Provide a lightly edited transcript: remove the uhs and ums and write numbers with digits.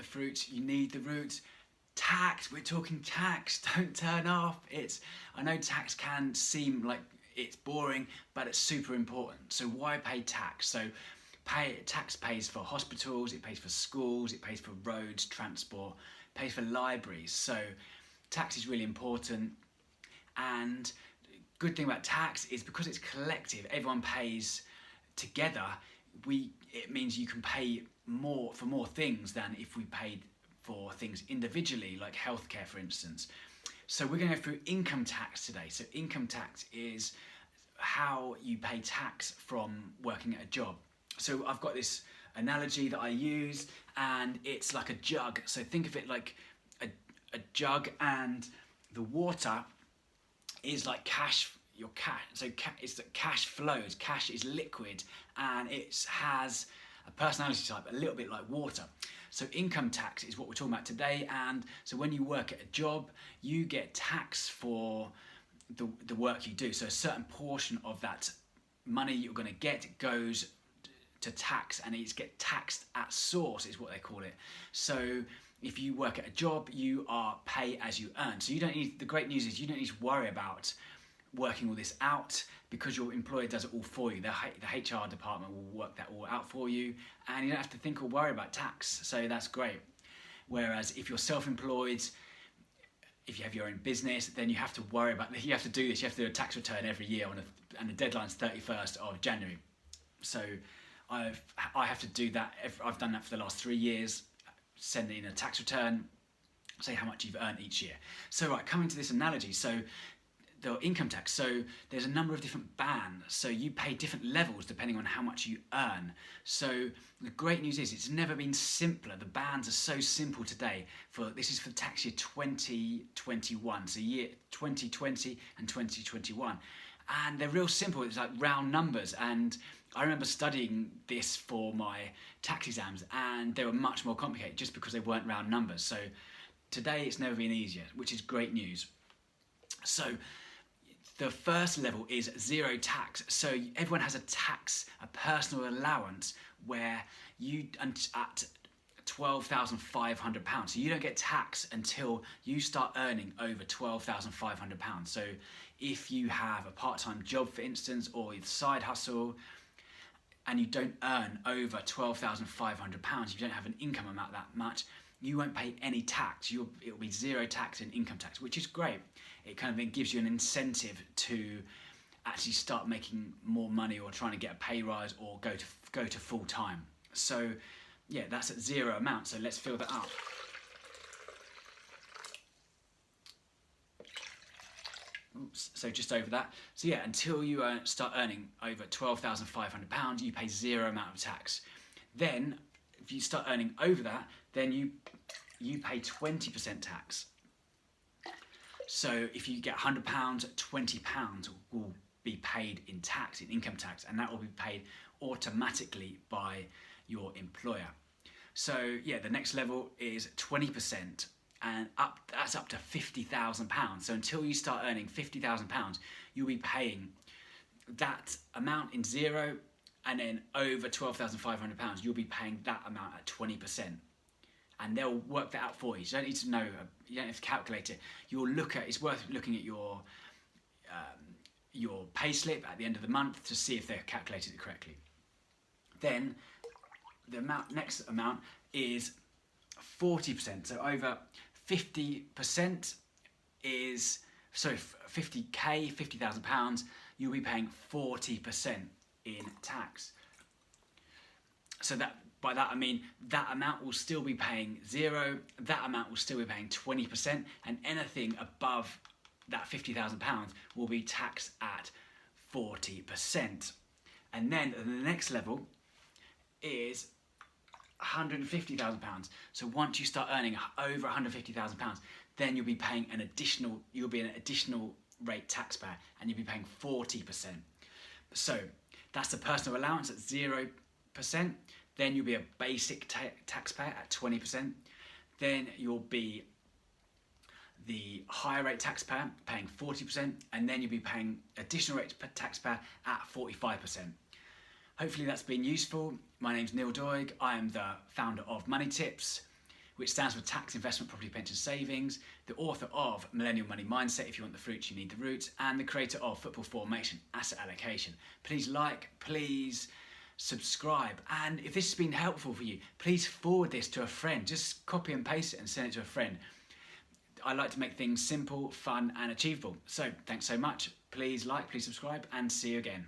the fruits, you need the roots. Tax, we're talking tax, don't turn off. I know tax can seem like it's boring, but it's super important. So why pay tax? So tax pays for hospitals, it pays for schools, it pays for roads, transport, pays for libraries. So tax is really important. And good thing about tax is because it's collective, everyone pays together, it means you can pay more for more things than if we paid for things individually, like healthcare, for instance. So we're going to go through income tax today. So income tax is how you pay tax from working at a job. So I've got this analogy that I use, and it's like a jug. So think of it like a jug, and the water is like cash. Your cash. So it's that cash flows. Cash is liquid, and it has a personality type a little bit like water. So income tax is what we're talking about today. And so when you work at a job, you get taxed for the work you do. So a certain portion of that money you're going to get goes to tax, and it's get taxed at source is what they call it. So if you work at a job, you are pay as you earn. So you don't need, the great news is you don't need to worry about working all this out, because your employer does it all for you. The HR department will work that all out for you, and you don't have to think or worry about tax. So that's great. Whereas if you're self-employed, if you have your own business, then you have to worry about, you have to do this, you have to do a tax return every year and the deadline's 31st of January. So I have to do that. I've done that for the last 3 years, send in a tax return, say how much you've earned each year. So right, coming to this analogy, so the income tax, so there's a number of different bands, so you pay different levels depending on how much you earn. So the great news is it's never been simpler. The bands are so simple today. This is for tax year 2021, so year 2020 and 2021, and they're real simple. It's like round numbers, and I remember studying this for my tax exams, and they were much more complicated just because they weren't round numbers. So today it's never been easier, which is great news. So the first level is zero tax. So everyone has a personal allowance, where you at £12,500. So you don't get tax until you start earning over £12,500. So if you have a part-time job, for instance, or your side hustle, and you don't earn over £12,500, you don't have an income amount that much, you won't pay any tax. It'll be zero tax in income tax, which is great. It kind of gives you an incentive to actually start making more money, or trying to get a pay rise, or go to full time. So yeah, that's at zero amount. So let's fill that up. Oops, so just over that. So yeah, until you start earning over £12,500, you pay zero amount of tax. Then if you start earning over that, then you pay 20% tax. So if you get £100, £20 will be paid in tax, in income tax, and that will be paid automatically by your employer. So yeah, the next level is 20%, and that's up to £50,000. So until you start earning £50,000, you'll be paying that amount in zero, and then over £12,500, you'll be paying that amount at 20%. And they'll work that out for you. So you don't need to know, you don't have to calculate it. It's worth looking at your pay slip at the end of the month to see if they've calculated it correctly. Then the next amount is 40%. So over 50% is, so 50k, £50,000, you'll be paying 40% in tax. So by that I mean that amount will still be paying zero, that amount will still be paying 20%, and anything above that £50,000 will be taxed at 40%. And then the next level is £150,000. So once you start earning over £150,000, then you'll be paying an additional rate taxpayer, and you'll be paying 40%. So that's the personal allowance at 0%. Then you'll be a basic taxpayer at 20%. Then you'll be the higher rate taxpayer paying 40%, and then you'll be paying additional rate taxpayer at 45%. Hopefully that's been useful. My name's Neil Doig. I am the founder of Money Tips. which stands for Tax, Investment, Property, Pension Savings, the author of Millennial Money Mindset, If You Want the Fruits, You Need the Roots, and the creator of Football Formation, Asset Allocation. Please like, please subscribe, and if this has been helpful for you, please forward this to a friend. Just copy and paste it and send it to a friend. I like to make things simple, fun, and achievable. So thanks so much. Please like, please subscribe, and see you again.